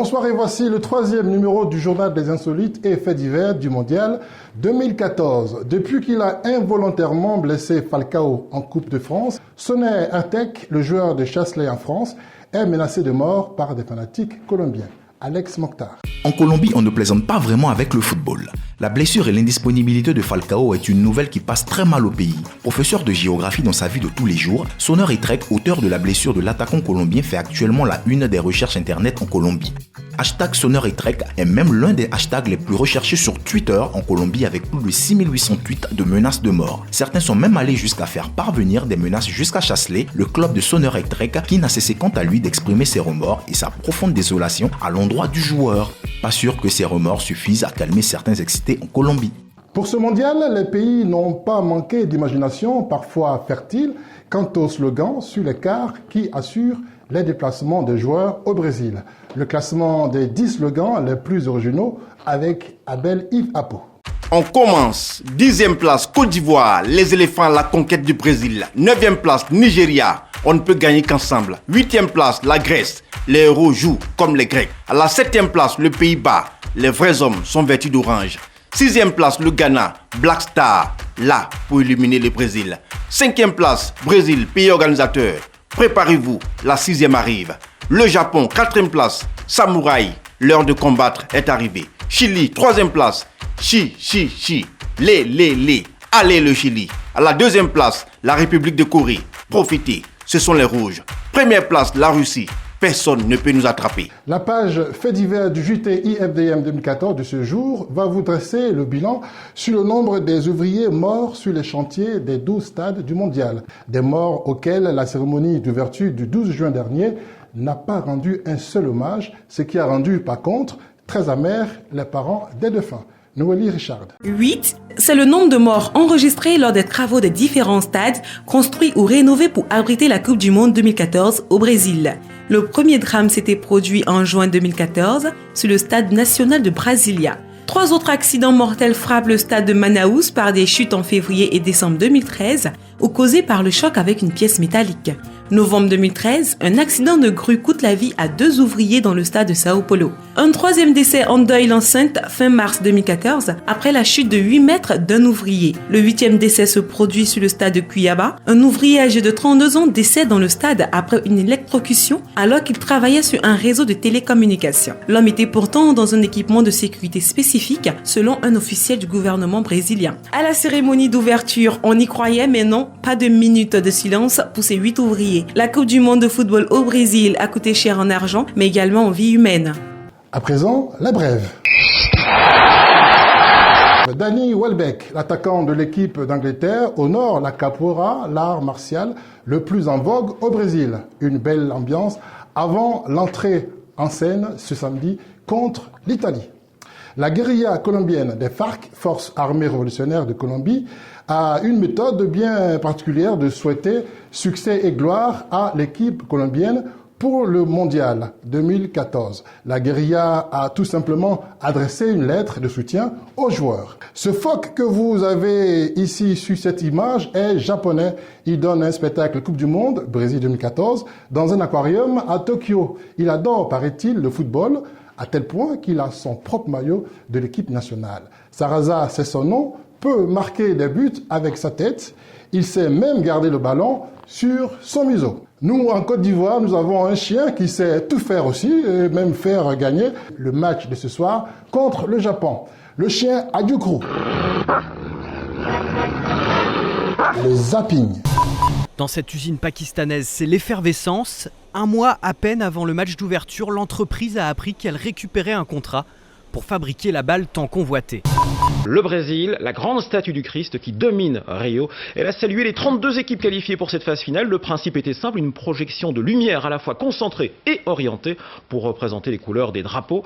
Bonsoir et voici le troisième numéro du journal des insolites et faits divers du mondial 2014. Depuis qu'il a involontairement blessé Falcao en Coupe de France, Soner Artek, le joueur de Chasselet en France, est menacé de mort par des fanatiques colombiens. Alex Mokhtar. En Colombie, on ne plaisante pas vraiment avec le football. La blessure et l'indisponibilité de Falcao est une nouvelle qui passe très mal au pays. Professeur de géographie dans sa vie de tous les jours, Soner Artek, auteur de la blessure de l'attaquant colombien, fait actuellement la une des recherches internet en Colombie. #Soner Artek est même l'un des hashtags les plus recherchés sur Twitter en Colombie avec plus de 6800 tweets de menaces de mort. Certains sont même allés jusqu'à faire parvenir des menaces jusqu'à Chasselet, le club de Soner Artek qui n'a cessé quant à lui d'exprimer ses remords et sa profonde désolation à l'endroit du joueur. Pas sûr que ces remords suffisent à calmer certains excités en Colombie. Pour ce mondial, les pays n'ont pas manqué d'imagination, parfois fertile, quant au slogan sur les cars qui assure les déplacements des joueurs au Brésil. Le classement des 10 slogans les plus originaux avec Abel Yves Apo. On commence. 10e place, Côte d'Ivoire, les éléphants, la conquête du Brésil. 9e place, Nigeria, on ne peut gagner qu'ensemble. 8e place, la Grèce, les héros jouent comme les Grecs. À la 7e place, le Pays-Bas, les vrais hommes sont vêtus d'orange. 6e place, le Ghana, Black Star, là pour illuminer le Brésil. 5e place, Brésil, pays organisateur. Préparez-vous, la 6e arrive. Le Japon, 4e place, Samouraï, l'heure de combattre est arrivée. Chili, 3e place, Chi, les, allez le Chili. À la 2e place, la République de Corée, profitez, ce sont les rouges. 1re place, la Russie, personne ne peut nous attraper. La page Faits divers du JT IFDM 2014 de ce jour va vous dresser le bilan sur le nombre des ouvriers morts sur les chantiers des 12 stades du mondial. Des morts auxquels la cérémonie d'ouverture du 12 juin dernier n'a pas rendu un seul hommage, ce qui a rendu par contre très amer les parents des défunts. Noélie Richard. 8, c'est le nombre de morts enregistrés lors des travaux des différents stades construits ou rénovés pour abriter la Coupe du Monde 2014 au Brésil. Le premier drame s'était produit en juin 2014 sur le stade national de Brasilia. 3 autres accidents mortels frappent le stade de Manaus par des chutes en février et décembre 2013 ou causées par le choc avec une pièce métallique. Novembre 2013, un accident de grue coûte la vie à 2 ouvriers dans le stade de Sao Paulo. Un 3e décès en Doyle-Enceinte fin mars 2014 après la chute de 8 mètres d'un ouvrier. Le 8e décès se produit sur le stade de Cuiabá. Un ouvrier âgé de 32 ans décède dans le stade après une électrocution alors qu'il travaillait sur un réseau de télécommunications. L'homme était pourtant dans un équipement de sécurité spécifique selon un officiel du gouvernement brésilien. À la cérémonie d'ouverture, on y croyait mais non, pas de minute de silence pour ces 8 ouvriers. La Coupe du Monde de football au Brésil a coûté cher en argent, mais également en vie humaine. À présent, la brève. Danny Welbeck, l'attaquant de l'équipe d'Angleterre, honore la capoeira, l'art martial le plus en vogue au Brésil. Une belle ambiance avant l'entrée en scène ce samedi contre l'Italie. La guérilla colombienne des FARC, Forces armées révolutionnaires de Colombie, a une méthode bien particulière de souhaiter succès et gloire à l'équipe colombienne pour le mondial 2014. La guérilla a tout simplement adressé une lettre de soutien aux joueurs. Ce phoque que vous avez ici sur cette image est japonais. Il donne un spectacle Coupe du Monde, Brésil 2014, dans un aquarium à Tokyo. Il adore, paraît-il, le football, à tel point qu'il a son propre maillot de l'équipe nationale. Sarasa, c'est son nom, peut marquer des buts avec sa tête. Il sait même garder le ballon sur son museau. Nous, en Côte d'Ivoire, nous avons un chien qui sait tout faire aussi, et même faire gagner le match de ce soir contre le Japon. Le chien a du croc. Le zapping. Dans cette usine pakistanaise, c'est l'effervescence. Un mois à peine avant le match d'ouverture, l'entreprise a appris qu'elle récupérait un contrat pour fabriquer la balle tant convoitée. Le Brésil, la grande statue du Christ qui domine Rio. Elle a salué les 32 équipes qualifiées pour cette phase finale. Le principe était simple, une projection de lumière à la fois concentrée et orientée pour représenter les couleurs des drapeaux.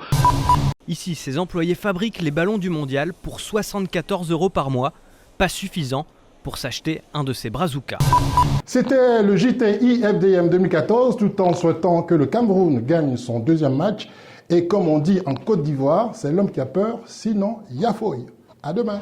Ici, ces employés fabriquent les ballons du mondial pour 74 € par mois, pas suffisant pour s'acheter un de ces bazookas. C'était le JT IFDM 2014, tout en souhaitant que le Cameroun gagne son 2e match. Et comme on dit en Côte d'Ivoire, c'est l'homme qui a peur, sinon yafoy. À demain.